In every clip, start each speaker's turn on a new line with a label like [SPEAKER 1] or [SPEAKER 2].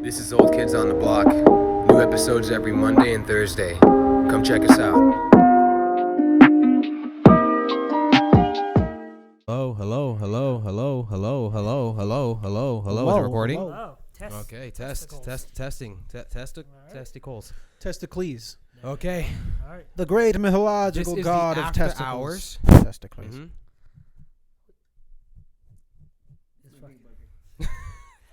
[SPEAKER 1] This is Old Kids on the Block. New episodes every Monday and Thursday. Come check us out. Hello. Is it recording?
[SPEAKER 2] Hello.
[SPEAKER 1] Okay, testicles.
[SPEAKER 3] Testicles.
[SPEAKER 1] Okay.
[SPEAKER 2] All right.
[SPEAKER 3] The great mythological
[SPEAKER 1] This is
[SPEAKER 3] god
[SPEAKER 1] the
[SPEAKER 3] of
[SPEAKER 1] after
[SPEAKER 3] testicles.
[SPEAKER 1] hours.
[SPEAKER 3] Testicles.
[SPEAKER 1] Mhm.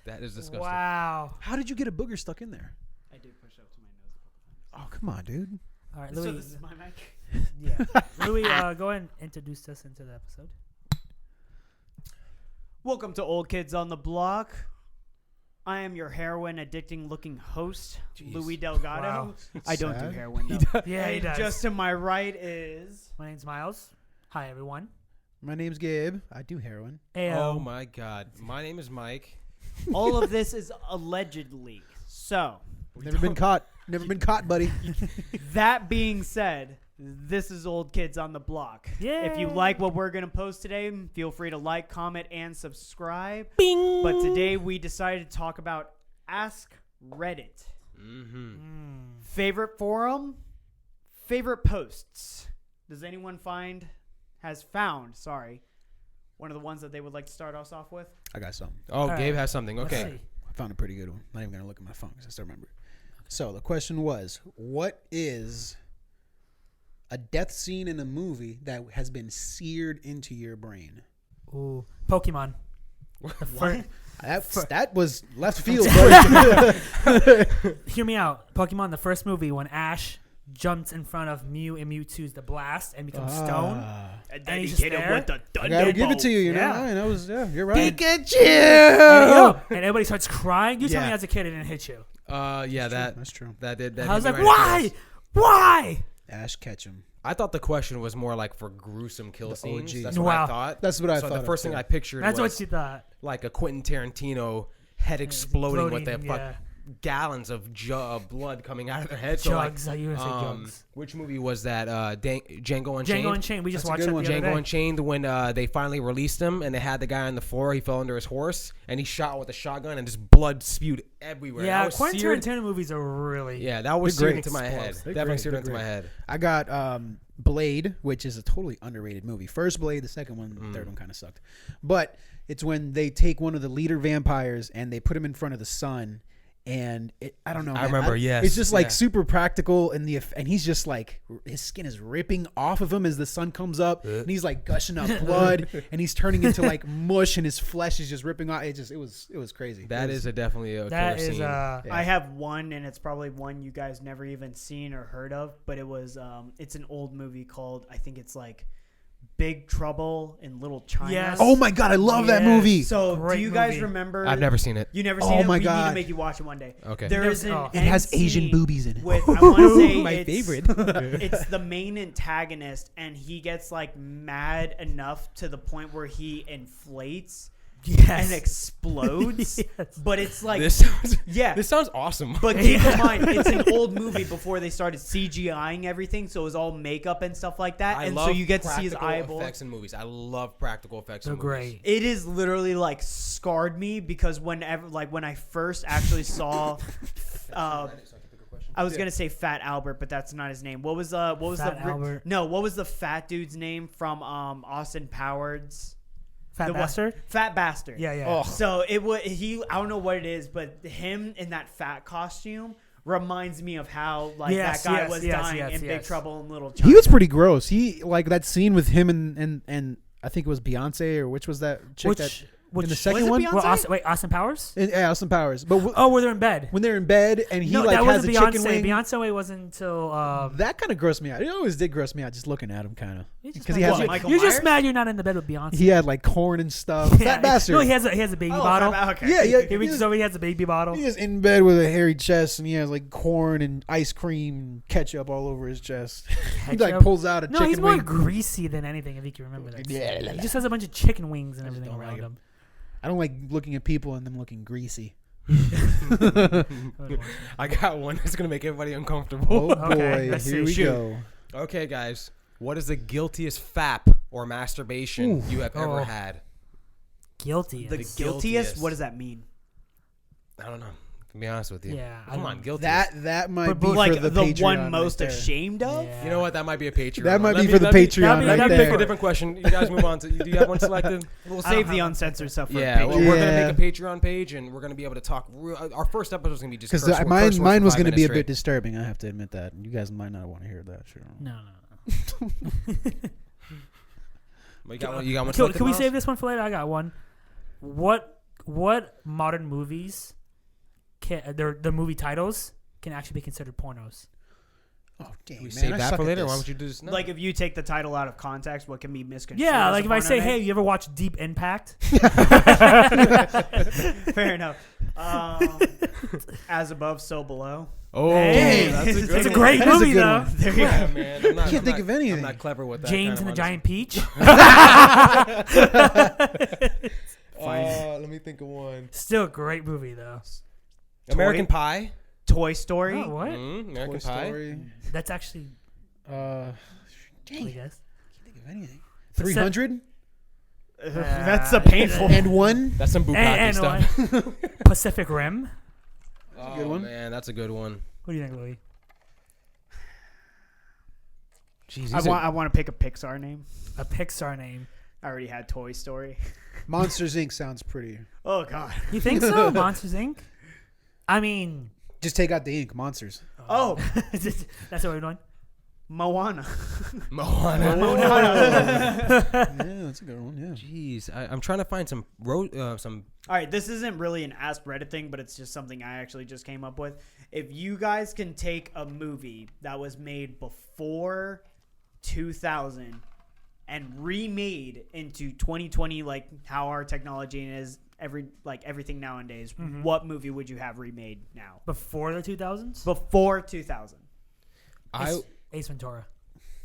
[SPEAKER 1] That is disgusting.
[SPEAKER 2] Wow.
[SPEAKER 3] How did you get a booger stuck in there?
[SPEAKER 4] I did push up to my nose a couple times.
[SPEAKER 3] Oh, come on, dude.
[SPEAKER 2] All right,
[SPEAKER 4] So
[SPEAKER 2] Louie.
[SPEAKER 4] this is my mic?
[SPEAKER 2] Yeah. Louie, go ahead and introduce us into the episode.
[SPEAKER 4] Welcome to Old Kids on the Block. I am your heroin addicting looking host,
[SPEAKER 1] Jeez.
[SPEAKER 4] Louie Delgado.
[SPEAKER 3] Wow.
[SPEAKER 4] I don't do
[SPEAKER 3] Sad.
[SPEAKER 4] heroin though.
[SPEAKER 2] Yeah, he
[SPEAKER 4] And
[SPEAKER 2] does.
[SPEAKER 4] just to my right is
[SPEAKER 2] My name's Miles. Hi, everyone.
[SPEAKER 3] My name's Gabe. I do heroin.
[SPEAKER 1] Oh my God. My name is Mike.
[SPEAKER 4] all of this is allegedly. So
[SPEAKER 3] Never been caught. Never been caught, buddy.
[SPEAKER 4] that being said, this is Old Kids on the Block.
[SPEAKER 2] Yeah.
[SPEAKER 4] If you like what we're gonna post today, feel free to like, comment, and subscribe.
[SPEAKER 2] Bing.
[SPEAKER 4] But today we decided to talk about Ask Reddit.
[SPEAKER 1] Mm-hmm.
[SPEAKER 4] Favorite forum? Favorite posts? Does anyone has found one of the ones that they would like to start us off with?
[SPEAKER 3] I got something.
[SPEAKER 1] Oh,
[SPEAKER 2] All
[SPEAKER 1] Gabe
[SPEAKER 2] right.
[SPEAKER 1] has something.
[SPEAKER 2] Let's
[SPEAKER 1] Okay.
[SPEAKER 2] see.
[SPEAKER 3] I found a pretty good one. Not even going to look at my phone because I still remember it. So the question was, what is a death scene in a movie that has been seared into your brain?
[SPEAKER 2] Ooh. Pokemon. The fir-
[SPEAKER 3] That was left field, buddy.
[SPEAKER 2] Hear me out. Pokemon, the first movie when Ash jumps in front of Mew and Mewtwo's the blast and becomes stone.
[SPEAKER 4] And
[SPEAKER 2] then he's just there.
[SPEAKER 3] I gotta give it to you,
[SPEAKER 2] Yeah.
[SPEAKER 3] You're right.
[SPEAKER 2] And everybody starts crying. You tell me
[SPEAKER 3] Yeah.
[SPEAKER 2] as a kid it didn't hit you.
[SPEAKER 1] Yeah,
[SPEAKER 3] That's true.
[SPEAKER 1] that did. That
[SPEAKER 2] I was
[SPEAKER 1] hit
[SPEAKER 2] like,
[SPEAKER 1] me right in the
[SPEAKER 2] why?
[SPEAKER 1] feels.
[SPEAKER 2] Why?
[SPEAKER 3] Ash Ketchum.
[SPEAKER 1] I thought the question was more like for gruesome kill
[SPEAKER 3] The
[SPEAKER 1] scenes.
[SPEAKER 3] OG.
[SPEAKER 1] That's what I
[SPEAKER 2] Wow.
[SPEAKER 1] thought.
[SPEAKER 3] That's what I
[SPEAKER 1] so
[SPEAKER 3] thought.
[SPEAKER 1] the first thing I pictured
[SPEAKER 2] That's
[SPEAKER 1] was
[SPEAKER 2] what you thought.
[SPEAKER 1] like a Quentin Tarantino head exploding with their
[SPEAKER 2] yeah.
[SPEAKER 1] gallons of blood coming out of their head. So like,
[SPEAKER 2] Jugs. I used to say jugs.
[SPEAKER 1] which movie was that? Django Unchained.
[SPEAKER 2] Django Unchained. We just
[SPEAKER 3] That's a
[SPEAKER 2] watched
[SPEAKER 3] good
[SPEAKER 2] that
[SPEAKER 3] one.
[SPEAKER 2] the other
[SPEAKER 1] Django
[SPEAKER 2] day.
[SPEAKER 1] Unchained when they finally released him and they had the guy on the floor. He fell under his horse and he shot with a shotgun and just blood spewed everywhere.
[SPEAKER 2] Yeah,
[SPEAKER 1] That was
[SPEAKER 2] Quentin
[SPEAKER 1] seared.
[SPEAKER 2] Tarantino movies are really.
[SPEAKER 1] Yeah, that was
[SPEAKER 3] They're
[SPEAKER 1] seared
[SPEAKER 3] great.
[SPEAKER 1] into my head.
[SPEAKER 3] They're
[SPEAKER 1] Definitely
[SPEAKER 3] great.
[SPEAKER 1] seared
[SPEAKER 3] They're
[SPEAKER 1] into my
[SPEAKER 3] great.
[SPEAKER 1] head.
[SPEAKER 3] I got Blade, which is a totally underrated movie. First Blade, the second one, the third one kind of sucked. But it's when they take one of the leader vampires and they put him in front of the sun. And I don't know.
[SPEAKER 1] I
[SPEAKER 3] man.
[SPEAKER 1] remember, yes.
[SPEAKER 3] It's just like
[SPEAKER 1] Yeah.
[SPEAKER 3] super practical, and he's just like his skin is ripping off of him as the sun comes up, and he's like gushing out blood, and he's turning into like mush, and his flesh is just ripping off. It was crazy.
[SPEAKER 1] That is definitely a
[SPEAKER 2] That
[SPEAKER 1] killer
[SPEAKER 2] is
[SPEAKER 1] scene.
[SPEAKER 3] Yeah.
[SPEAKER 4] I have one, and it's probably one you guys never even seen or heard of, but it's an old movie called, I think it's like Big Trouble in Little China.
[SPEAKER 2] Yes.
[SPEAKER 3] Oh my god, I love that
[SPEAKER 2] Yes.
[SPEAKER 3] movie.
[SPEAKER 4] So
[SPEAKER 2] Great
[SPEAKER 4] do you guys
[SPEAKER 2] movie.
[SPEAKER 4] remember?
[SPEAKER 1] I've never seen it.
[SPEAKER 4] You never
[SPEAKER 3] Oh
[SPEAKER 4] seen it?
[SPEAKER 3] my
[SPEAKER 4] We need
[SPEAKER 3] God.
[SPEAKER 4] to make you watch it one day.
[SPEAKER 1] Okay.
[SPEAKER 4] There
[SPEAKER 2] Never
[SPEAKER 4] is
[SPEAKER 2] seen-
[SPEAKER 4] an
[SPEAKER 2] oh.
[SPEAKER 3] It has
[SPEAKER 4] end
[SPEAKER 3] Asian
[SPEAKER 4] scene
[SPEAKER 3] boobies in it.
[SPEAKER 4] With, I want to say
[SPEAKER 3] My
[SPEAKER 4] it's,
[SPEAKER 3] favorite.
[SPEAKER 4] It's the main antagonist, and he gets like mad enough to the point where he inflates
[SPEAKER 2] Yes.
[SPEAKER 4] and explodes.
[SPEAKER 2] Yes.
[SPEAKER 4] But it's like
[SPEAKER 1] This sounds
[SPEAKER 4] this
[SPEAKER 1] sounds awesome.
[SPEAKER 4] But keep in mind, it's an old movie before they started CGIing everything, so it was all makeup and stuff like that.
[SPEAKER 1] I
[SPEAKER 4] And
[SPEAKER 1] love
[SPEAKER 4] so you get to see his
[SPEAKER 1] practical
[SPEAKER 4] eyeball.
[SPEAKER 1] effects in movies. I love practical effects
[SPEAKER 2] They're
[SPEAKER 1] in movies.
[SPEAKER 2] great.
[SPEAKER 4] It is literally like scarred me because when I first actually saw, I was gonna say Fat Albert, but that's not his name. What was
[SPEAKER 2] Fat Albert.
[SPEAKER 4] what was the fat dude's name from Austin Powers?
[SPEAKER 2] Fat Bastard?
[SPEAKER 4] Fat Bastard.
[SPEAKER 2] Yeah, yeah.
[SPEAKER 3] Oh.
[SPEAKER 4] So I don't know what it is, but him in that fat costume reminds me of how
[SPEAKER 2] Yes,
[SPEAKER 4] that guy
[SPEAKER 2] yes,
[SPEAKER 4] was
[SPEAKER 2] yes,
[SPEAKER 4] dying
[SPEAKER 2] yes,
[SPEAKER 4] in Big
[SPEAKER 2] yes.
[SPEAKER 4] Trouble in Little China.
[SPEAKER 3] He was pretty gross. He like that scene with him and I think it was Beyonce, or which was that chick in the second
[SPEAKER 4] was it
[SPEAKER 3] one?
[SPEAKER 4] Beyonce?
[SPEAKER 2] Well, Austin Powers?
[SPEAKER 3] Yeah, Austin Powers. But
[SPEAKER 2] Oh, were they in bed?
[SPEAKER 3] when they're in bed and he
[SPEAKER 2] No,
[SPEAKER 3] like
[SPEAKER 2] that
[SPEAKER 3] has a
[SPEAKER 2] wasn't
[SPEAKER 3] chicken
[SPEAKER 2] Beyonce.
[SPEAKER 3] wing.
[SPEAKER 2] Beyonce wasn't until.
[SPEAKER 3] That kind of grossed me out. It always did gross me out just looking at him, kind of. Because he
[SPEAKER 2] mad-
[SPEAKER 3] has like,
[SPEAKER 4] Michael
[SPEAKER 2] You're just
[SPEAKER 4] Myers?
[SPEAKER 2] mad you're not in the bed with Beyonce.
[SPEAKER 3] he had like corn and stuff.
[SPEAKER 2] Yeah,
[SPEAKER 3] Fat bastard.
[SPEAKER 2] No, he has a baby bottle.
[SPEAKER 4] Okay.
[SPEAKER 3] Yeah.
[SPEAKER 2] He reaches over, he has a baby bottle.
[SPEAKER 3] He is in bed with a hairy chest, and he has like corn and ice cream and ketchup all over his chest. He like
[SPEAKER 2] Ketchup?
[SPEAKER 3] pulls out a
[SPEAKER 2] No,
[SPEAKER 3] chicken
[SPEAKER 2] he's more
[SPEAKER 3] wing.
[SPEAKER 2] greasy than anything, if you can remember that.
[SPEAKER 3] Yeah.
[SPEAKER 2] He just has a bunch of chicken wings and
[SPEAKER 3] I just
[SPEAKER 2] everything
[SPEAKER 3] don't
[SPEAKER 2] around
[SPEAKER 3] like
[SPEAKER 2] him.
[SPEAKER 3] I don't like looking at people and them looking greasy.
[SPEAKER 1] I got one that's gonna make everybody uncomfortable.
[SPEAKER 3] Oh boy,
[SPEAKER 2] Okay, let's
[SPEAKER 3] here
[SPEAKER 2] see.
[SPEAKER 3] we
[SPEAKER 2] Shoot.
[SPEAKER 3] go.
[SPEAKER 1] Okay, guys. What is the guiltiest fap or masturbation
[SPEAKER 3] Ooh.
[SPEAKER 1] you have ever
[SPEAKER 2] Oh.
[SPEAKER 1] had?
[SPEAKER 2] Guilty.
[SPEAKER 4] The
[SPEAKER 1] guiltiest.
[SPEAKER 4] guiltiest? What does that mean?
[SPEAKER 1] I don't know. To be honest with you.
[SPEAKER 2] Yeah, I
[SPEAKER 1] Come
[SPEAKER 2] don't-
[SPEAKER 1] on, guilty.
[SPEAKER 3] That might
[SPEAKER 2] But
[SPEAKER 3] be
[SPEAKER 4] like
[SPEAKER 3] for the
[SPEAKER 4] the
[SPEAKER 3] Patreon
[SPEAKER 4] one
[SPEAKER 3] right
[SPEAKER 4] most
[SPEAKER 3] there.
[SPEAKER 4] ashamed of.
[SPEAKER 2] Yeah.
[SPEAKER 1] You know what? That might be a Patreon.
[SPEAKER 3] That might
[SPEAKER 1] Let
[SPEAKER 3] be
[SPEAKER 1] me-
[SPEAKER 3] for the
[SPEAKER 1] let me-
[SPEAKER 3] Patreon
[SPEAKER 2] that'd be-
[SPEAKER 3] right
[SPEAKER 1] Let me
[SPEAKER 2] that'd
[SPEAKER 1] pick
[SPEAKER 3] there.
[SPEAKER 1] a different question. You guys move on to. Do you have one selected?
[SPEAKER 4] We'll
[SPEAKER 2] I
[SPEAKER 4] save
[SPEAKER 2] don't
[SPEAKER 4] the
[SPEAKER 2] have-
[SPEAKER 4] uncensored stuff for
[SPEAKER 1] Yeah,
[SPEAKER 4] Patreon.
[SPEAKER 1] well, we're gonna
[SPEAKER 3] Yeah.
[SPEAKER 1] make a Patreon page, and we're gonna be able to talk. Our first episode is gonna be just
[SPEAKER 3] Because
[SPEAKER 1] curse word-
[SPEAKER 3] mine
[SPEAKER 1] curse words for
[SPEAKER 3] was
[SPEAKER 1] 5
[SPEAKER 3] going to be a
[SPEAKER 1] minutes
[SPEAKER 3] bit disturbing. I have to admit that. You guys might not want to hear that. Sure.
[SPEAKER 2] No.
[SPEAKER 1] straight. You got one. You got one.
[SPEAKER 2] Can
[SPEAKER 1] selected,
[SPEAKER 2] we
[SPEAKER 1] Miles?
[SPEAKER 2] save this one for later? I got one. What modern movies can the movie titles can actually be considered pornos?
[SPEAKER 3] Oh, dang,
[SPEAKER 1] Can we
[SPEAKER 3] man,
[SPEAKER 1] save
[SPEAKER 3] I
[SPEAKER 1] that
[SPEAKER 3] suck
[SPEAKER 1] for
[SPEAKER 3] at
[SPEAKER 1] later? Why
[SPEAKER 3] this.
[SPEAKER 1] don't you do this now?
[SPEAKER 4] Like if you take the title out of context, what can be misconstrued?
[SPEAKER 2] Yeah,
[SPEAKER 4] as
[SPEAKER 2] like
[SPEAKER 4] a
[SPEAKER 2] if I
[SPEAKER 4] porno
[SPEAKER 2] say,
[SPEAKER 4] name?
[SPEAKER 2] "Hey, you ever watch Deep Impact?"
[SPEAKER 4] Fair enough. As above, so below.
[SPEAKER 1] oh,
[SPEAKER 2] Hey,
[SPEAKER 1] that's a good
[SPEAKER 2] it's a
[SPEAKER 1] one.
[SPEAKER 2] great
[SPEAKER 3] That is a
[SPEAKER 2] movie
[SPEAKER 3] good
[SPEAKER 2] though.
[SPEAKER 3] one.
[SPEAKER 4] There you
[SPEAKER 1] Yeah,
[SPEAKER 4] go.
[SPEAKER 1] man. I'm not,
[SPEAKER 3] can't think of anything.
[SPEAKER 1] I'm not clever with that.
[SPEAKER 2] James
[SPEAKER 1] kind
[SPEAKER 2] and the
[SPEAKER 1] of
[SPEAKER 2] Giant Peach.
[SPEAKER 1] Let me think of one.
[SPEAKER 2] Still a great movie though.
[SPEAKER 1] American Pie.
[SPEAKER 4] Toy Story.
[SPEAKER 2] Oh, what?
[SPEAKER 1] American
[SPEAKER 3] Toy
[SPEAKER 1] Pie.
[SPEAKER 3] Story.
[SPEAKER 2] That's actually,
[SPEAKER 3] Dang,
[SPEAKER 2] I
[SPEAKER 3] can't
[SPEAKER 2] guess.
[SPEAKER 3] think of anything.
[SPEAKER 2] But
[SPEAKER 3] 300
[SPEAKER 4] That's a painful.
[SPEAKER 3] and one.
[SPEAKER 1] That's some bukkake
[SPEAKER 2] And
[SPEAKER 1] stuff.
[SPEAKER 2] one. Pacific Rim.
[SPEAKER 1] Oh,
[SPEAKER 3] good one.
[SPEAKER 1] man, that's a good one.
[SPEAKER 2] What do you think, Louie?
[SPEAKER 1] Jeez,
[SPEAKER 4] I want to pick a Pixar name.
[SPEAKER 2] A Pixar name.
[SPEAKER 4] I already had Toy Story.
[SPEAKER 3] Monsters Inc. sounds pretty.
[SPEAKER 4] Oh God.
[SPEAKER 2] You think so? Monsters Inc. I mean,
[SPEAKER 3] Just take out the ink. Monsters.
[SPEAKER 4] Oh,
[SPEAKER 2] that's what we're doing.
[SPEAKER 4] Moana.
[SPEAKER 1] Moana.
[SPEAKER 3] Yeah, that's a good one. Yeah.
[SPEAKER 1] Jeez, I'm trying to find some some.
[SPEAKER 4] All right, this isn't really an Ask Reddit thing, but it's just something I actually just came up with. If you guys can take a movie that was made before 2000 and remade into 2020, like how our technology is everything nowadays, what movie would you have remade now?
[SPEAKER 2] Before the 2000s?
[SPEAKER 4] Before 2000.
[SPEAKER 2] Ace Ventura.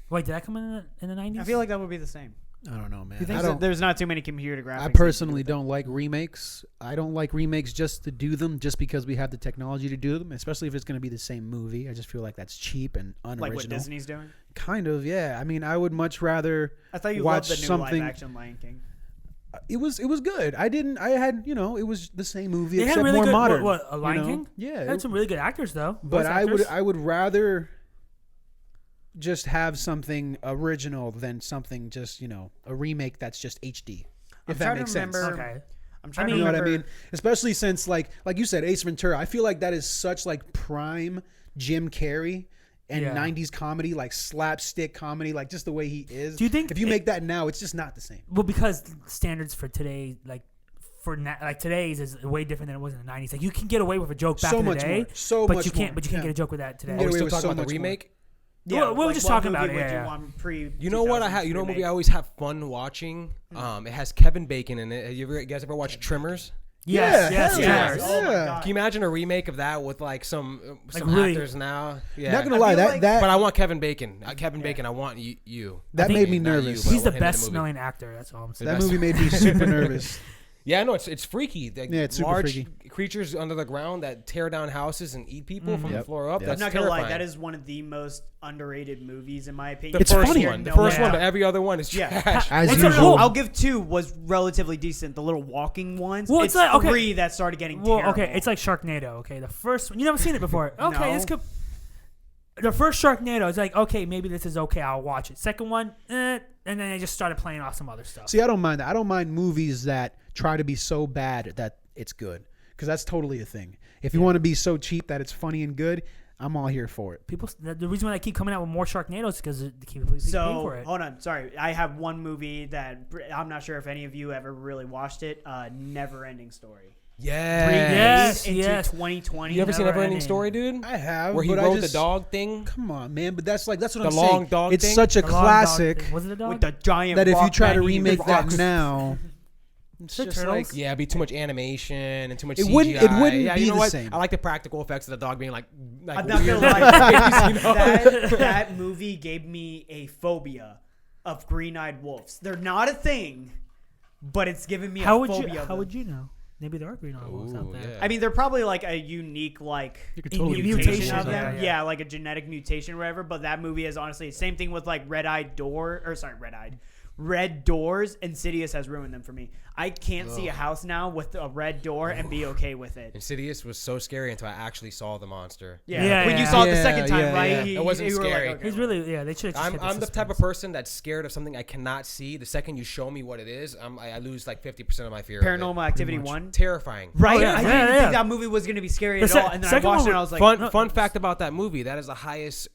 [SPEAKER 2] Wait, did that come in the 90s?
[SPEAKER 4] I feel like that would be the same.
[SPEAKER 3] I don't know, man.
[SPEAKER 2] You think
[SPEAKER 3] I
[SPEAKER 2] so?
[SPEAKER 3] don't.
[SPEAKER 4] There's not too many computer graphics.
[SPEAKER 3] I personally don't like remakes. I don't like remakes just to do them, just because we have the technology to do them. Especially if it's going to be the same movie. I just feel like that's cheap and unoriginal.
[SPEAKER 4] like what Disney's doing.
[SPEAKER 3] Kind of, yeah. I mean, I would much rather.
[SPEAKER 4] I thought you
[SPEAKER 3] watch
[SPEAKER 4] loved the new
[SPEAKER 3] something.
[SPEAKER 4] live action Lion King.
[SPEAKER 3] It was good. I had it was the same movie
[SPEAKER 2] They had
[SPEAKER 3] except
[SPEAKER 2] really
[SPEAKER 3] more
[SPEAKER 2] good.
[SPEAKER 3] modern.
[SPEAKER 2] What, a Lion
[SPEAKER 3] you know?
[SPEAKER 2] King?
[SPEAKER 3] Yeah,
[SPEAKER 2] They had some really good actors though.
[SPEAKER 3] but
[SPEAKER 2] Voice actors.
[SPEAKER 3] I would rather just have something original than something just a remake that's just HD.
[SPEAKER 4] I'm
[SPEAKER 3] If that
[SPEAKER 4] trying to
[SPEAKER 3] makes sense.
[SPEAKER 4] remember-
[SPEAKER 2] Okay.
[SPEAKER 4] I'm trying
[SPEAKER 3] You
[SPEAKER 4] to
[SPEAKER 3] know what I
[SPEAKER 4] remember.
[SPEAKER 3] mean? Especially since like you said, Ace Ventura. I feel like that is such like prime Jim Carrey and
[SPEAKER 2] Yeah.
[SPEAKER 3] 90s comedy, like slapstick comedy, like just the way he is.
[SPEAKER 2] Do you think
[SPEAKER 3] if you make that now, it's just not the same?
[SPEAKER 2] Well, because standards for today, today's is way different than it was in the 90s. Like you can get away with a joke back
[SPEAKER 3] So
[SPEAKER 2] in the
[SPEAKER 3] much
[SPEAKER 2] day,
[SPEAKER 3] more. So
[SPEAKER 2] but
[SPEAKER 3] much
[SPEAKER 2] you can't.
[SPEAKER 3] more.
[SPEAKER 2] But you can't
[SPEAKER 3] Yeah.
[SPEAKER 2] get a joke with that today.
[SPEAKER 3] Yeah,
[SPEAKER 1] Are we
[SPEAKER 3] we
[SPEAKER 1] still
[SPEAKER 3] were
[SPEAKER 1] talking
[SPEAKER 3] so
[SPEAKER 1] about the
[SPEAKER 3] much more.
[SPEAKER 1] remake?
[SPEAKER 2] Well, we're just
[SPEAKER 4] what
[SPEAKER 2] talking
[SPEAKER 4] movie
[SPEAKER 2] about it,
[SPEAKER 4] would
[SPEAKER 2] yeah.
[SPEAKER 4] you want pre-
[SPEAKER 1] You know what
[SPEAKER 4] 2000s
[SPEAKER 1] You know what movie
[SPEAKER 4] remake?
[SPEAKER 1] I always have fun watching? It has Kevin Bacon in it. Have you guys ever watched Trimmers?
[SPEAKER 2] Yes,
[SPEAKER 3] Yeah,
[SPEAKER 2] yes,
[SPEAKER 3] hell
[SPEAKER 2] yes.
[SPEAKER 4] yes. Oh my
[SPEAKER 3] Yeah.
[SPEAKER 4] God.
[SPEAKER 1] Can you imagine a remake of that with like some
[SPEAKER 2] really-
[SPEAKER 1] actors now? Yeah.
[SPEAKER 3] Not gonna
[SPEAKER 4] I
[SPEAKER 3] lie,
[SPEAKER 4] feel
[SPEAKER 3] that
[SPEAKER 4] like-
[SPEAKER 3] that
[SPEAKER 1] But I want Kevin Bacon. Kevin Bacon. I want you.
[SPEAKER 3] that
[SPEAKER 2] think-
[SPEAKER 3] made me
[SPEAKER 1] Not you,
[SPEAKER 3] nervous.
[SPEAKER 1] but I
[SPEAKER 2] He's the
[SPEAKER 1] want him in
[SPEAKER 2] best
[SPEAKER 1] the movie.
[SPEAKER 2] smelling actor. That's all I'm saying.
[SPEAKER 3] That
[SPEAKER 1] best-
[SPEAKER 3] movie made me super nervous.
[SPEAKER 1] Yeah, no, it's freaky. Like,
[SPEAKER 3] Yeah, it's super
[SPEAKER 1] large
[SPEAKER 3] freaky.
[SPEAKER 1] creatures under the ground that tear down houses and eat people from the
[SPEAKER 3] Yep.
[SPEAKER 1] floor up.
[SPEAKER 3] Yep.
[SPEAKER 1] That's
[SPEAKER 4] I'm not gonna
[SPEAKER 1] terrifying.
[SPEAKER 4] lie, that is one of the most underrated movies in my opinion.
[SPEAKER 1] the
[SPEAKER 3] It's
[SPEAKER 1] first
[SPEAKER 3] funny.
[SPEAKER 1] one. The
[SPEAKER 4] No
[SPEAKER 1] first
[SPEAKER 2] Yeah.
[SPEAKER 1] one, but every other one is
[SPEAKER 4] Yeah.
[SPEAKER 1] trash.
[SPEAKER 3] As
[SPEAKER 2] It's
[SPEAKER 3] usual.
[SPEAKER 4] I'll give 2 was relatively decent. The little walking ones.
[SPEAKER 2] Well,
[SPEAKER 4] it's
[SPEAKER 2] it's like- okay.
[SPEAKER 4] 3 that started getting
[SPEAKER 2] Well,
[SPEAKER 4] terrible.
[SPEAKER 2] okay, it's like Sharknado. Okay, the first one you never seen it before. Okay,
[SPEAKER 4] No.
[SPEAKER 2] this could. The first Sharknado is like, okay, maybe this is okay. I'll watch it. Second one, and then they just started playing off some other stuff.
[SPEAKER 3] See, I don't mind that. I don't mind movies that try to be so bad that it's good, because that's totally a thing. If you want to be so cheap that it's funny and good, I'm all here for it.
[SPEAKER 2] People, the reason why they keep coming out with more Sharknadoes is because they keep paying
[SPEAKER 4] So
[SPEAKER 2] for it.
[SPEAKER 4] hold on, sorry. I have one movie that I'm not sure if any of you ever really watched it. Never Ending Story.
[SPEAKER 2] Yes,
[SPEAKER 4] Into
[SPEAKER 2] yes.
[SPEAKER 4] 2020.
[SPEAKER 1] You ever seen
[SPEAKER 2] Never
[SPEAKER 1] Neverending
[SPEAKER 2] Ending.
[SPEAKER 1] Story, dude?
[SPEAKER 3] I have,
[SPEAKER 1] Where he
[SPEAKER 3] but
[SPEAKER 1] rode
[SPEAKER 3] I just,
[SPEAKER 1] the dog thing?
[SPEAKER 3] Come on, man, but that's what
[SPEAKER 1] The
[SPEAKER 3] I'm
[SPEAKER 1] long
[SPEAKER 3] saying.
[SPEAKER 1] dog
[SPEAKER 3] It's
[SPEAKER 1] thing?
[SPEAKER 3] such a
[SPEAKER 2] The long dog
[SPEAKER 3] classic
[SPEAKER 2] thing. Was it a dog?
[SPEAKER 4] with the giant
[SPEAKER 3] that if you
[SPEAKER 4] rock
[SPEAKER 3] try to
[SPEAKER 4] man eating
[SPEAKER 3] remake that
[SPEAKER 4] rocks.
[SPEAKER 3] now, it's
[SPEAKER 2] The
[SPEAKER 3] just
[SPEAKER 2] Turtles?
[SPEAKER 3] like
[SPEAKER 1] Yeah, it'd be too much animation and too much
[SPEAKER 3] It
[SPEAKER 1] CGI.
[SPEAKER 3] wouldn't- it wouldn't
[SPEAKER 1] yeah,
[SPEAKER 3] be
[SPEAKER 1] you know
[SPEAKER 3] the
[SPEAKER 1] what?
[SPEAKER 3] same.
[SPEAKER 1] I like the practical effects of the dog being like
[SPEAKER 4] I'm not
[SPEAKER 1] weird.
[SPEAKER 4] gonna lie.
[SPEAKER 1] You know?
[SPEAKER 4] that movie gave me a phobia of green-eyed wolves. They're not a thing, but it's given me a
[SPEAKER 2] How would
[SPEAKER 4] phobia.
[SPEAKER 2] you?
[SPEAKER 4] of
[SPEAKER 2] How
[SPEAKER 4] them.
[SPEAKER 2] would you know? Maybe there are green wolves out
[SPEAKER 1] Ooh,
[SPEAKER 2] there.
[SPEAKER 1] yeah.
[SPEAKER 4] I mean, they're probably like a unique
[SPEAKER 3] you could totally
[SPEAKER 2] mutation
[SPEAKER 3] mutation
[SPEAKER 2] of
[SPEAKER 3] of
[SPEAKER 2] them.
[SPEAKER 3] that.
[SPEAKER 4] Yeah, like a genetic mutation or whatever. But that movie is honestly same thing with like Red-Eyed, red doors, Insidious has ruined them for me. I can't see a house now with a red door and be okay with it.
[SPEAKER 1] Insidious was so scary until I actually saw the monster.
[SPEAKER 4] Yeah, when you saw it the second time,
[SPEAKER 3] yeah,
[SPEAKER 4] right?
[SPEAKER 3] yeah.
[SPEAKER 1] It wasn't
[SPEAKER 4] you were
[SPEAKER 1] scary.
[SPEAKER 4] okay
[SPEAKER 2] He's
[SPEAKER 4] with it.
[SPEAKER 2] really They should.
[SPEAKER 1] I'm the type of person that's scared of something I cannot see. The second you show me what it is, I lose like 50% of my fear.
[SPEAKER 4] Paranormal Activity 1.
[SPEAKER 1] Terrifying.
[SPEAKER 4] Right?
[SPEAKER 2] Oh, yeah.
[SPEAKER 4] I didn't think that movie was going to be scary at all. And then I
[SPEAKER 2] second
[SPEAKER 4] watched
[SPEAKER 2] one
[SPEAKER 4] it and I was like,
[SPEAKER 1] Fun fact about that movie: that is the highest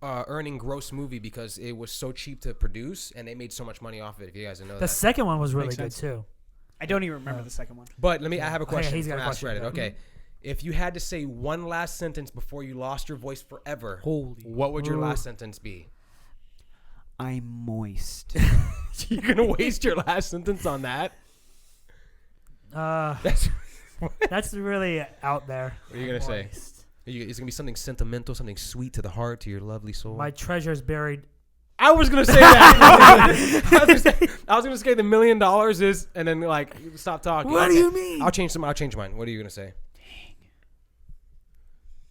[SPEAKER 1] earning gross movie because it was so cheap to produce and they made so much money off of it. If you guys didn't know
[SPEAKER 2] The
[SPEAKER 1] that.
[SPEAKER 2] second one was really
[SPEAKER 3] Makes
[SPEAKER 2] good
[SPEAKER 3] sense.
[SPEAKER 2] too.
[SPEAKER 4] I don't even remember the second one.
[SPEAKER 1] But I have a question.
[SPEAKER 2] he's got
[SPEAKER 1] from
[SPEAKER 2] a
[SPEAKER 1] Ask
[SPEAKER 2] question,
[SPEAKER 1] Reddit.
[SPEAKER 2] yeah.
[SPEAKER 1] Okay, if you had to say one last sentence before you lost your voice forever, what would your
[SPEAKER 2] Ooh.
[SPEAKER 1] last sentence be?
[SPEAKER 4] I'm moist.
[SPEAKER 1] You're gonna waste your last sentence on that? That's
[SPEAKER 2] That's really out there.
[SPEAKER 1] What are you gonna say?
[SPEAKER 2] Moist.
[SPEAKER 1] It's gonna be something sentimental, something sweet to the heart, to your lovely soul.
[SPEAKER 2] My treasure's buried.
[SPEAKER 1] I was gonna say that. I was gonna say the $1 million is, and then like stop talking.
[SPEAKER 2] What do
[SPEAKER 1] Okay.
[SPEAKER 2] you mean?
[SPEAKER 1] I'll change mine. What are you gonna say?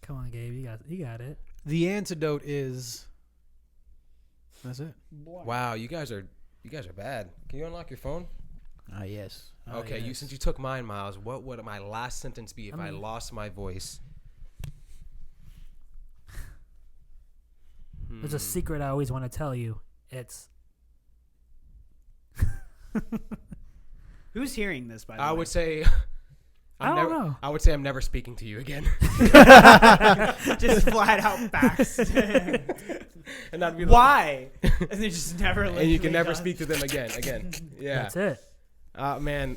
[SPEAKER 2] Come on, Gabe. You got it.
[SPEAKER 3] The antidote is. That's it.
[SPEAKER 1] Wow, you guys are bad. Can you unlock your phone?
[SPEAKER 3] Yes.
[SPEAKER 1] Okay, since you took mine, Miles, what would my last sentence be if I lost my voice?
[SPEAKER 2] There's a secret I always want to tell you. It's
[SPEAKER 4] Who's hearing this, by the way?
[SPEAKER 1] I would say.
[SPEAKER 2] I don't know.
[SPEAKER 1] I would say I'm never speaking to you again.
[SPEAKER 4] Just flat out facts.
[SPEAKER 1] And that'd be
[SPEAKER 4] Why? And they just never
[SPEAKER 1] And you can
[SPEAKER 4] literally
[SPEAKER 1] never
[SPEAKER 4] does.
[SPEAKER 1] speak to them again. Yeah.
[SPEAKER 2] That's it.
[SPEAKER 1] Man,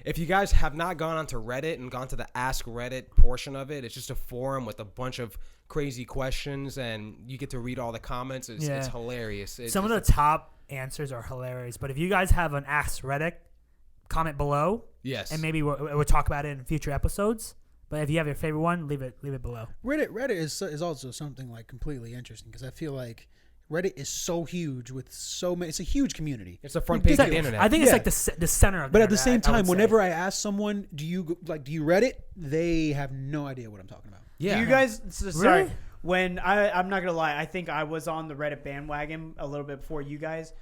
[SPEAKER 1] if you guys have not gone onto Reddit and gone to the Ask Reddit portion of it, it's just a forum with a bunch of crazy questions, and you get to read all the comments. It's hilarious.
[SPEAKER 2] Some of the top answers are hilarious. But if you guys have an Ask Reddit, comment below.
[SPEAKER 1] Yes.
[SPEAKER 2] And maybe we'll talk about it in future episodes. But if you have your favorite one, leave it below.
[SPEAKER 3] Reddit is also something like completely interesting because I feel like Reddit is so huge with so many. It's a huge community.
[SPEAKER 1] It's the front page of the internet.
[SPEAKER 2] I think it's like the center of.
[SPEAKER 3] But at the
[SPEAKER 2] internet,
[SPEAKER 3] same
[SPEAKER 2] I would
[SPEAKER 3] time,
[SPEAKER 2] say.
[SPEAKER 3] whenever I ask someone, do you Reddit? They have no idea what I'm talking about.
[SPEAKER 1] Yeah.
[SPEAKER 4] You guys, sorry.
[SPEAKER 2] Really?
[SPEAKER 4] When I'm not gonna lie, I think I was on the Reddit bandwagon a little bit before you guys,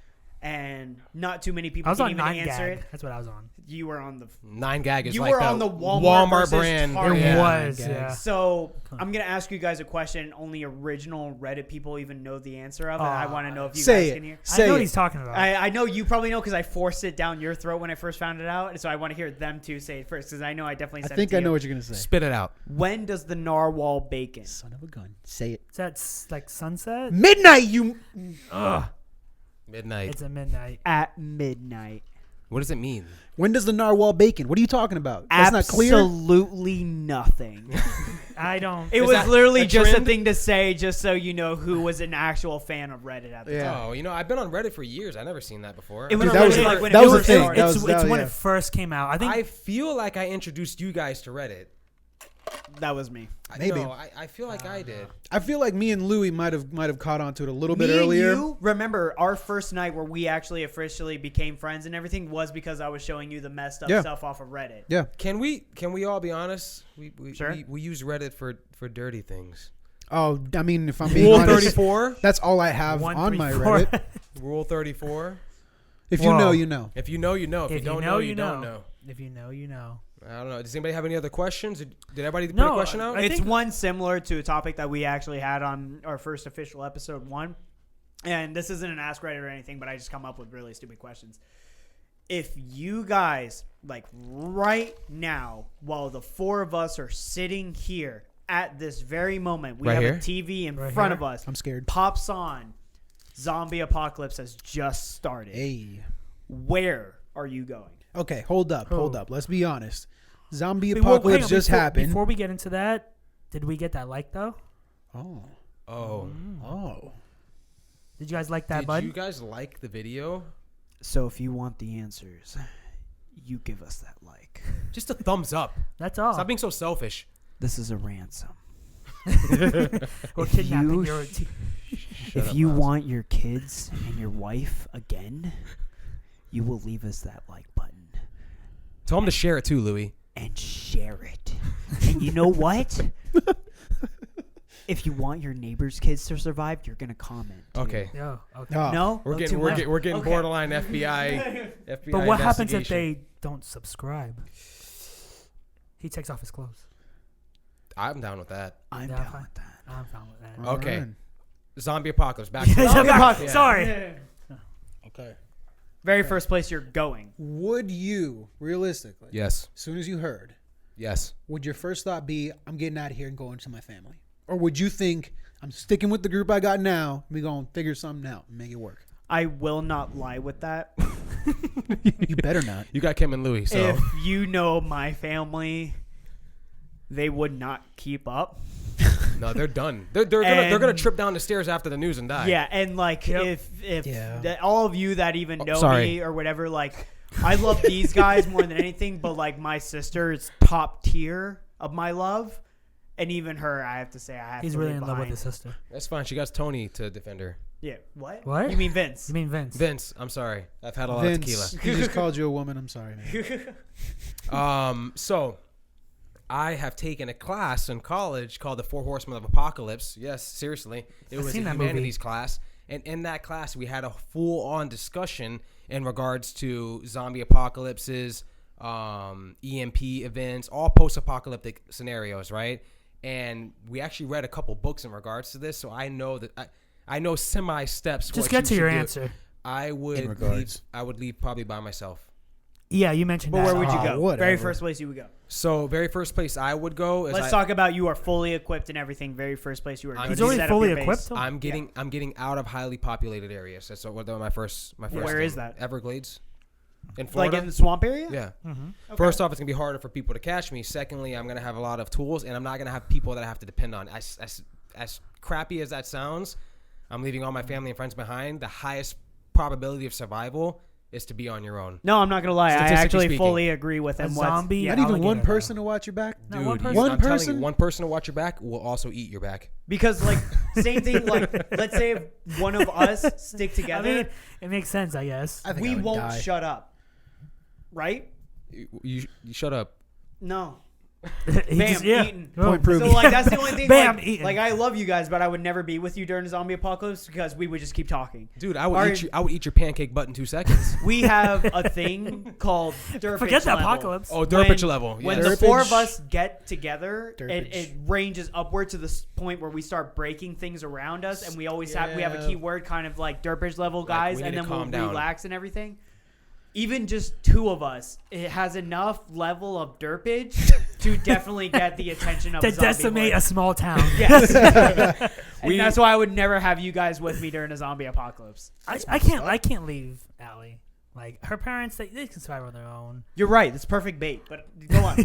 [SPEAKER 4] and not too many people
[SPEAKER 2] I was
[SPEAKER 4] can
[SPEAKER 2] on
[SPEAKER 4] even
[SPEAKER 2] 9gag.
[SPEAKER 4] answer it.
[SPEAKER 2] That's what I was on.
[SPEAKER 4] You were on the.
[SPEAKER 1] 9gag is
[SPEAKER 4] You
[SPEAKER 1] like
[SPEAKER 4] were on the Walmart versus
[SPEAKER 1] brand.
[SPEAKER 4] Target.
[SPEAKER 2] It
[SPEAKER 1] Yeah.
[SPEAKER 2] was,
[SPEAKER 3] 9gag.
[SPEAKER 2] yeah.
[SPEAKER 4] So I'm gonna ask you guys a question. Only original Reddit people even know the answer of, and I want to know if you
[SPEAKER 3] Say
[SPEAKER 4] guys
[SPEAKER 3] it.
[SPEAKER 4] can hear.
[SPEAKER 2] I know what
[SPEAKER 3] it.
[SPEAKER 2] he's talking about.
[SPEAKER 4] I know you probably know because I forced it down your throat when I first found it out, so I want to hear them two say it first because I know I definitely
[SPEAKER 3] I
[SPEAKER 4] said
[SPEAKER 3] think
[SPEAKER 4] it to
[SPEAKER 3] I know
[SPEAKER 4] you.
[SPEAKER 3] what you're gonna say.
[SPEAKER 1] Spit it out.
[SPEAKER 4] When does the narwhal bacon?
[SPEAKER 3] Son of a gun. Say it.
[SPEAKER 2] Is that like sunset?
[SPEAKER 3] Midnight. You.
[SPEAKER 1] Midnight.
[SPEAKER 2] It's a midnight.
[SPEAKER 4] At midnight.
[SPEAKER 1] What does it mean?
[SPEAKER 3] When does the narwhal bacon? What are you talking about? That's not clear.
[SPEAKER 4] Absolutely nothing.
[SPEAKER 2] I don't.
[SPEAKER 4] It
[SPEAKER 1] Is
[SPEAKER 4] was
[SPEAKER 1] that
[SPEAKER 4] literally
[SPEAKER 1] a
[SPEAKER 4] just
[SPEAKER 1] trend?
[SPEAKER 4] a thing to say, just so you know who was an actual fan of Reddit at the time.
[SPEAKER 3] Yeah.
[SPEAKER 1] Oh, I've been on Reddit for years. I never seen that before.
[SPEAKER 4] It was
[SPEAKER 3] Dude, that was-
[SPEAKER 4] literally like when
[SPEAKER 3] that
[SPEAKER 4] it
[SPEAKER 3] was a
[SPEAKER 4] first
[SPEAKER 3] thing.
[SPEAKER 4] started.
[SPEAKER 3] That
[SPEAKER 2] It's
[SPEAKER 3] was-
[SPEAKER 2] when
[SPEAKER 3] yeah.
[SPEAKER 2] it first came out. I think
[SPEAKER 1] I feel like I introduced you guys to Reddit.
[SPEAKER 4] That was me.
[SPEAKER 3] Maybe.
[SPEAKER 1] No, I feel like I did.
[SPEAKER 3] I feel like me and Louie might have caught on to it a little bit
[SPEAKER 4] Me and
[SPEAKER 3] earlier.
[SPEAKER 4] you, remember our first night where we actually officially became friends and everything was because I was showing you the messed up
[SPEAKER 3] Yeah.
[SPEAKER 4] stuff off of Reddit.
[SPEAKER 3] Yeah.
[SPEAKER 1] Can we all be honest? We
[SPEAKER 4] Sure.
[SPEAKER 1] we use Reddit for dirty things.
[SPEAKER 3] Oh, I mean, if I'm being
[SPEAKER 1] Rule
[SPEAKER 3] honest,
[SPEAKER 1] 34.
[SPEAKER 3] that's all I have on my Reddit.
[SPEAKER 1] Rule 34.
[SPEAKER 3] If you
[SPEAKER 2] Whoa.
[SPEAKER 3] know, you know.
[SPEAKER 1] If you know, you know. If you don't know, you don't know.
[SPEAKER 2] If you know, you know.
[SPEAKER 1] I don't know. Does anybody have any other questions? Did everybody put
[SPEAKER 2] No,
[SPEAKER 1] a question out?
[SPEAKER 2] I
[SPEAKER 4] It's
[SPEAKER 2] think-
[SPEAKER 4] one similar to a topic that we actually had on our first official episode 1. And this isn't an Ask Reddit or anything, but I just come up with really stupid questions. If you guys, like right now, while the four of us are sitting here at this very moment, we
[SPEAKER 1] Right
[SPEAKER 4] have
[SPEAKER 1] here?
[SPEAKER 4] a TV in
[SPEAKER 2] Right
[SPEAKER 4] front
[SPEAKER 2] here?
[SPEAKER 4] of us.
[SPEAKER 3] I'm scared.
[SPEAKER 4] Pops on. Zombie apocalypse has just started.
[SPEAKER 3] Hey.
[SPEAKER 4] Where are you going?
[SPEAKER 3] Okay, hold up.
[SPEAKER 2] Oh.
[SPEAKER 3] Let's be honest. Zombie
[SPEAKER 2] Wait, well, hang
[SPEAKER 3] apocalypse
[SPEAKER 2] on,
[SPEAKER 3] just happened.
[SPEAKER 2] Before we get into that, did we get that like though?
[SPEAKER 3] Oh.
[SPEAKER 1] Oh.
[SPEAKER 3] Oh.
[SPEAKER 2] Did you guys like that,
[SPEAKER 1] Did
[SPEAKER 2] bud?
[SPEAKER 1] you guys like the video?
[SPEAKER 4] So if you want the answers, you give us that like.
[SPEAKER 1] Just a thumbs up.
[SPEAKER 2] That's all.
[SPEAKER 1] Stop being so selfish.
[SPEAKER 4] This is a ransom.
[SPEAKER 2] We're kidnapping
[SPEAKER 4] you
[SPEAKER 2] your.
[SPEAKER 4] If you want your kids and your wife again, you will leave us that like button
[SPEAKER 1] Tell them to share it too, Louie.
[SPEAKER 4] and share it. And you know what? If you want your neighbor's kids to survive, you're gonna comment. Too.
[SPEAKER 1] Okay.
[SPEAKER 2] Yeah. Okay.
[SPEAKER 3] Oh.
[SPEAKER 4] No,
[SPEAKER 1] We're
[SPEAKER 4] Too much?
[SPEAKER 1] getting
[SPEAKER 4] Okay.
[SPEAKER 1] borderline FBI. FBI
[SPEAKER 2] But what happens if
[SPEAKER 1] investigation.
[SPEAKER 2] they don't subscribe? He takes off his clothes.
[SPEAKER 1] I'm down with that.
[SPEAKER 4] I'm
[SPEAKER 2] Yeah,
[SPEAKER 4] down
[SPEAKER 2] fine.
[SPEAKER 4] with that.
[SPEAKER 2] I'm fine with that.
[SPEAKER 1] Okay.
[SPEAKER 3] Alright.
[SPEAKER 1] Zombie apocalypse. Back to
[SPEAKER 4] Zombie apocalypse.
[SPEAKER 2] Sorry.
[SPEAKER 3] Okay.
[SPEAKER 4] Very first place you're going.
[SPEAKER 3] Would you, realistically,
[SPEAKER 1] Yes.
[SPEAKER 3] as soon as you heard,
[SPEAKER 1] Yes.
[SPEAKER 3] would your first thought be, I'm getting out of here and going to my family? Or would you think, I'm sticking with the group I got now, we going to figure something out and make it work?
[SPEAKER 4] I will not lie with that.
[SPEAKER 3] You better not.
[SPEAKER 1] You got Kim and Louie, so
[SPEAKER 4] If you know my family, they would not keep up.
[SPEAKER 1] no, they're done. They're gonna trip down the stairs after the news and die.
[SPEAKER 4] Yeah, and like
[SPEAKER 2] Yep.
[SPEAKER 4] if
[SPEAKER 3] Yeah.
[SPEAKER 4] that all of you that even know
[SPEAKER 1] sorry.
[SPEAKER 4] me or whatever, like I love these guys more than anything, but like my sister is top tier of my love, and even her, I have to say, I have
[SPEAKER 2] He's
[SPEAKER 4] to
[SPEAKER 2] really
[SPEAKER 4] leave
[SPEAKER 2] in love with
[SPEAKER 4] behind.
[SPEAKER 2] his sister.
[SPEAKER 1] That's fine. She got Tony to defend her.
[SPEAKER 4] Yeah, what?
[SPEAKER 2] What?
[SPEAKER 4] You mean Vince?
[SPEAKER 2] You mean Vince?
[SPEAKER 1] Vince, I'm sorry. I've had a lot
[SPEAKER 3] Vince,
[SPEAKER 1] of
[SPEAKER 3] he just called you a woman. I'm sorry, man.
[SPEAKER 1] tequila. So I have taken a class in college called the Four Horsemen of Apocalypse. Yes, seriously. It
[SPEAKER 2] I've
[SPEAKER 1] was a
[SPEAKER 2] seen that movie.
[SPEAKER 1] humanities class. And in that class, we had a full-on discussion in regards to zombie apocalypses, EMP events, all post-apocalyptic scenarios, right? And we actually read a couple books in regards to this, so I know that I know semi-steps.
[SPEAKER 2] Just
[SPEAKER 1] what
[SPEAKER 2] get
[SPEAKER 1] you
[SPEAKER 2] to your
[SPEAKER 1] should do.
[SPEAKER 2] answer.
[SPEAKER 1] I would
[SPEAKER 3] In regards.
[SPEAKER 1] leave probably by myself.
[SPEAKER 2] Yeah, you mentioned
[SPEAKER 4] But
[SPEAKER 2] that.
[SPEAKER 4] where would you
[SPEAKER 3] Ah,
[SPEAKER 4] go?
[SPEAKER 3] whatever.
[SPEAKER 4] Very first place you would go.
[SPEAKER 1] So very first place I would go is
[SPEAKER 4] Let's talk about you are fully equipped and everything. Very first place you are going.
[SPEAKER 2] He's
[SPEAKER 4] to
[SPEAKER 2] already
[SPEAKER 4] set up
[SPEAKER 2] fully
[SPEAKER 4] your base.
[SPEAKER 2] equipped. Though?
[SPEAKER 1] I'm getting out of highly populated areas. That's what my first.
[SPEAKER 4] Where
[SPEAKER 1] thing.
[SPEAKER 4] is that?
[SPEAKER 1] Everglades, in
[SPEAKER 4] Like
[SPEAKER 1] Florida.
[SPEAKER 4] in the swamp area?
[SPEAKER 1] Yeah.
[SPEAKER 2] Mm-hmm.
[SPEAKER 1] First off, it's gonna be harder for people to catch me. Secondly, I'm gonna have a lot of tools, and I'm not gonna have people that I have to depend on. As crappy as that sounds, I'm leaving all my family and friends behind. The highest probability of survival is to be on your own.
[SPEAKER 4] No, I'm not gonna lie. I
[SPEAKER 1] Statistically
[SPEAKER 4] actually
[SPEAKER 1] speaking.
[SPEAKER 4] fully agree with him.
[SPEAKER 2] A zombie
[SPEAKER 4] Yeah,
[SPEAKER 3] Not even one
[SPEAKER 2] alligator,
[SPEAKER 3] person to watch your back?
[SPEAKER 2] No,
[SPEAKER 1] Dude,
[SPEAKER 2] one person.
[SPEAKER 3] One
[SPEAKER 1] I'm telling
[SPEAKER 3] person?
[SPEAKER 1] you, one person to watch your back will also eat your back.
[SPEAKER 4] because like same thing. Like let's say if one of us stick
[SPEAKER 2] I
[SPEAKER 4] together,
[SPEAKER 2] mean, it makes sense, I guess.
[SPEAKER 3] I think
[SPEAKER 4] we
[SPEAKER 3] I would
[SPEAKER 4] won't
[SPEAKER 3] die.
[SPEAKER 4] shut up, right?
[SPEAKER 1] You shut up.
[SPEAKER 4] No.
[SPEAKER 2] He
[SPEAKER 4] Bam,
[SPEAKER 2] just- yeah.
[SPEAKER 4] eaten.
[SPEAKER 2] Boom.
[SPEAKER 3] Point proven.
[SPEAKER 4] So like that's the only thing.
[SPEAKER 2] Bam,
[SPEAKER 4] like,
[SPEAKER 2] eaten.
[SPEAKER 4] like I love you guys, but I would never be with you during a zombie apocalypse because we would just keep talking.
[SPEAKER 1] Dude, I would
[SPEAKER 4] Are-
[SPEAKER 1] eat you. I would eat your pancake butt in 2 seconds.
[SPEAKER 4] We have a thing called derpage
[SPEAKER 2] Forget the
[SPEAKER 4] level.
[SPEAKER 2] apocalypse.
[SPEAKER 1] Oh, derpage level.
[SPEAKER 4] When
[SPEAKER 1] Yes.
[SPEAKER 4] the four
[SPEAKER 3] Derpage.
[SPEAKER 4] of us get together,
[SPEAKER 3] Derpage.
[SPEAKER 4] it ranges upward to the point where we start breaking things around us, and we always have a
[SPEAKER 3] Yeah.
[SPEAKER 4] key word, kind of like derpage level
[SPEAKER 1] Like,
[SPEAKER 4] guys,
[SPEAKER 1] we
[SPEAKER 4] and
[SPEAKER 1] need
[SPEAKER 4] then
[SPEAKER 1] to
[SPEAKER 4] we'll
[SPEAKER 1] calm down.
[SPEAKER 4] relax and everything. Even just two of us, it has enough level of derpage to definitely get the attention of
[SPEAKER 2] To
[SPEAKER 4] a zombie
[SPEAKER 2] decimate
[SPEAKER 4] horde.
[SPEAKER 2] a small town.
[SPEAKER 4] Yes. And
[SPEAKER 1] We-
[SPEAKER 4] that's why I would never have you guys with me during a zombie apocalypse.
[SPEAKER 2] I can't leave Allie. Like her parents, they can survive on their own.
[SPEAKER 4] You're right. It's perfect bait. But go on.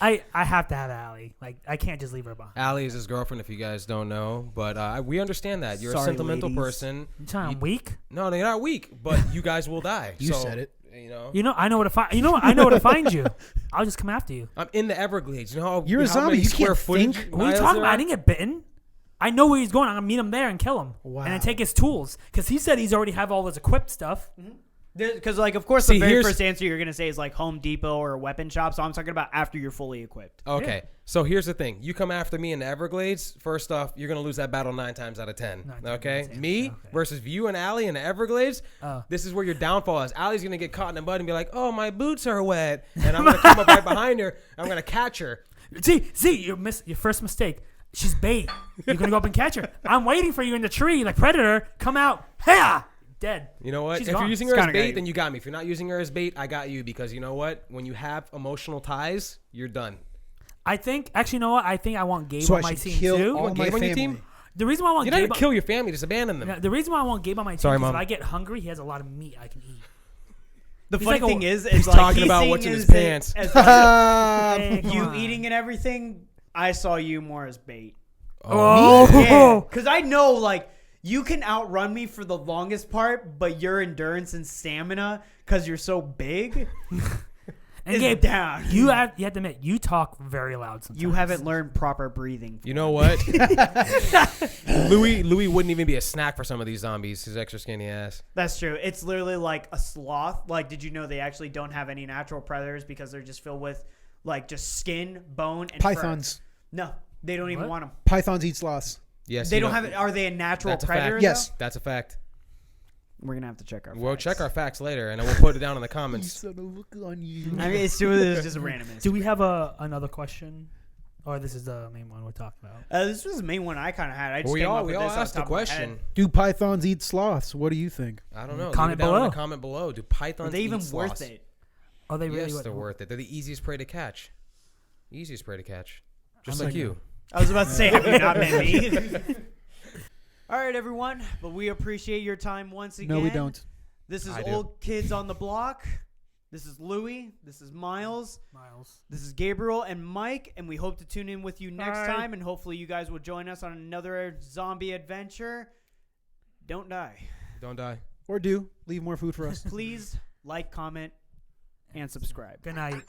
[SPEAKER 2] I have to have Allie. Like I can't just leave her behind.
[SPEAKER 1] Allie is his girlfriend, if you guys don't know. But we understand that. You're a
[SPEAKER 4] Sorry,
[SPEAKER 1] sentimental
[SPEAKER 4] ladies.
[SPEAKER 1] person.
[SPEAKER 2] You telling I'm weak?
[SPEAKER 1] No, you're not weak, but you guys will die.
[SPEAKER 3] You
[SPEAKER 1] So,
[SPEAKER 3] said it.
[SPEAKER 1] You know,
[SPEAKER 2] You know I know where to find. You know what? I know where to find you. I'll just come after you.
[SPEAKER 1] I'm in the Everglades. You know how
[SPEAKER 3] You're a
[SPEAKER 1] how
[SPEAKER 3] zombie.
[SPEAKER 1] many
[SPEAKER 3] You
[SPEAKER 1] square
[SPEAKER 3] can't
[SPEAKER 1] footage
[SPEAKER 3] think.
[SPEAKER 2] What are you
[SPEAKER 1] miles
[SPEAKER 2] talking
[SPEAKER 1] there
[SPEAKER 2] about? I
[SPEAKER 1] are?
[SPEAKER 2] didn't get bitten. I know where he's going. I'm gonna meet him there and kill him.
[SPEAKER 3] Wow.
[SPEAKER 2] And then take his tools because he said he's already have all his equipped stuff.
[SPEAKER 4] Because, like, of course,
[SPEAKER 1] See,
[SPEAKER 4] the very
[SPEAKER 1] here's-
[SPEAKER 4] first answer you're going to say is, like, Home Depot or a weapon shop. So I'm talking about after you're fully equipped.
[SPEAKER 1] Okay, so here's the thing: you come after me in the Everglades. First off, you're gonna lose that battle 9 times out of 10.
[SPEAKER 2] 9 times
[SPEAKER 1] Okay,
[SPEAKER 2] out of 10.
[SPEAKER 1] me
[SPEAKER 2] Okay.
[SPEAKER 1] versus you and Allie in the Everglades.
[SPEAKER 2] Oh.
[SPEAKER 1] This is where your downfall is. Allie's gonna get caught in the mud and be like, "Oh, my boots are wet," and I'm gonna come up right behind her. I'm gonna catch her.
[SPEAKER 2] See, your first mistake. She's bait. You're gonna go up and catch her. I'm waiting for you in the tree, like Predator. Come out. Hey, dead.
[SPEAKER 1] You know what?
[SPEAKER 2] She's
[SPEAKER 1] if
[SPEAKER 2] gone.
[SPEAKER 1] you're using
[SPEAKER 4] It's
[SPEAKER 1] her as
[SPEAKER 4] kinda got
[SPEAKER 1] bait,
[SPEAKER 4] you.
[SPEAKER 1] then you got me. If you're not using her as bait, I got you because you know what? When you have emotional ties, you're done.
[SPEAKER 2] I think actually, you know what? I think I want Gabe
[SPEAKER 3] So
[SPEAKER 2] on
[SPEAKER 3] I
[SPEAKER 2] my
[SPEAKER 3] should
[SPEAKER 2] team
[SPEAKER 3] kill
[SPEAKER 2] too.
[SPEAKER 3] all
[SPEAKER 1] want
[SPEAKER 3] my
[SPEAKER 1] Gabe on your
[SPEAKER 3] family.
[SPEAKER 1] team?
[SPEAKER 2] The reason why I want
[SPEAKER 1] You're not
[SPEAKER 2] Gabe
[SPEAKER 1] gonna kill your family. Just abandon them.
[SPEAKER 2] the reason why I want Gabe on my team
[SPEAKER 1] Sorry,
[SPEAKER 2] is if
[SPEAKER 1] Mom.
[SPEAKER 2] I get hungry, he has a lot of meat I can eat.
[SPEAKER 4] The
[SPEAKER 2] He's
[SPEAKER 4] funny
[SPEAKER 2] like a-
[SPEAKER 4] thing is
[SPEAKER 1] he's
[SPEAKER 4] like,
[SPEAKER 1] talking
[SPEAKER 4] he's
[SPEAKER 1] about
[SPEAKER 4] seeing
[SPEAKER 1] what's in his
[SPEAKER 4] as it-
[SPEAKER 1] pants.
[SPEAKER 4] as
[SPEAKER 2] Hey, come
[SPEAKER 4] you
[SPEAKER 2] on.
[SPEAKER 4] eating and everything, I saw you more as bait.
[SPEAKER 2] Oh,
[SPEAKER 4] Yeah, because I know, like, you can outrun me for the longest part, but your endurance and stamina, because you're so big,
[SPEAKER 2] and
[SPEAKER 4] is
[SPEAKER 2] Gabe,
[SPEAKER 4] down.
[SPEAKER 2] you have to admit you talk very loud sometimes.
[SPEAKER 4] You haven't learned proper breathing.
[SPEAKER 1] You know what? Louie wouldn't even be a snack for some of these zombies. His extra skinny ass.
[SPEAKER 4] That's true. It's literally like a sloth. Like, did you know they actually don't have any natural predators because they're just filled with, like, just skin, bone, and fur.
[SPEAKER 3] Pythons.
[SPEAKER 4] No. They don't even
[SPEAKER 2] What?
[SPEAKER 4] want them.
[SPEAKER 3] Pythons eat sloths.
[SPEAKER 1] Yes.
[SPEAKER 4] They
[SPEAKER 1] you
[SPEAKER 4] don't
[SPEAKER 1] know-
[SPEAKER 4] have it. Are they a natural
[SPEAKER 1] That's a fact.
[SPEAKER 4] predator?
[SPEAKER 3] Yes.
[SPEAKER 1] That's a fact.
[SPEAKER 4] Though? We're gonna have to check our.
[SPEAKER 1] We'll
[SPEAKER 4] facts.
[SPEAKER 1] check our facts later, and then we'll put it down in the comments.
[SPEAKER 3] I mean,
[SPEAKER 4] it's just a random.
[SPEAKER 2] Do we have another question? Or this is the main one we're talking about?
[SPEAKER 4] This was the main one I kind of had. I just
[SPEAKER 1] We
[SPEAKER 4] came
[SPEAKER 1] all
[SPEAKER 4] up with this off
[SPEAKER 1] asked
[SPEAKER 4] the
[SPEAKER 1] the
[SPEAKER 4] top of my
[SPEAKER 1] question.
[SPEAKER 4] head.
[SPEAKER 3] Do pythons eat sloths? What do you think?
[SPEAKER 1] I don't know.
[SPEAKER 2] Comment
[SPEAKER 1] Leave it down in
[SPEAKER 2] below.
[SPEAKER 1] the comment below. Do pythons
[SPEAKER 4] Are they
[SPEAKER 1] eat
[SPEAKER 4] even
[SPEAKER 1] sloths?
[SPEAKER 4] worth it?
[SPEAKER 2] Are they really?
[SPEAKER 1] Yes, they're worth it. They're the easiest prey to catch. Easiest prey to catch. Just
[SPEAKER 2] I'm
[SPEAKER 1] like
[SPEAKER 2] like,
[SPEAKER 1] you.
[SPEAKER 4] I was about to say, have you not met me? All right, everyone. But we appreciate your time once again.
[SPEAKER 3] No, we don't.
[SPEAKER 4] This is
[SPEAKER 1] I do.
[SPEAKER 4] Old Kids on the Block. This is Louie. This is Miles.
[SPEAKER 2] Miles.
[SPEAKER 4] This is Gabriel and Mike. And we hope to tune in with you next
[SPEAKER 2] Bye.
[SPEAKER 4] time. And hopefully you guys will join us on another zombie adventure. Don't die.
[SPEAKER 1] Don't die.
[SPEAKER 3] Or do. Leave more food for us.
[SPEAKER 4] Please like, comment, and subscribe.
[SPEAKER 2] Good night.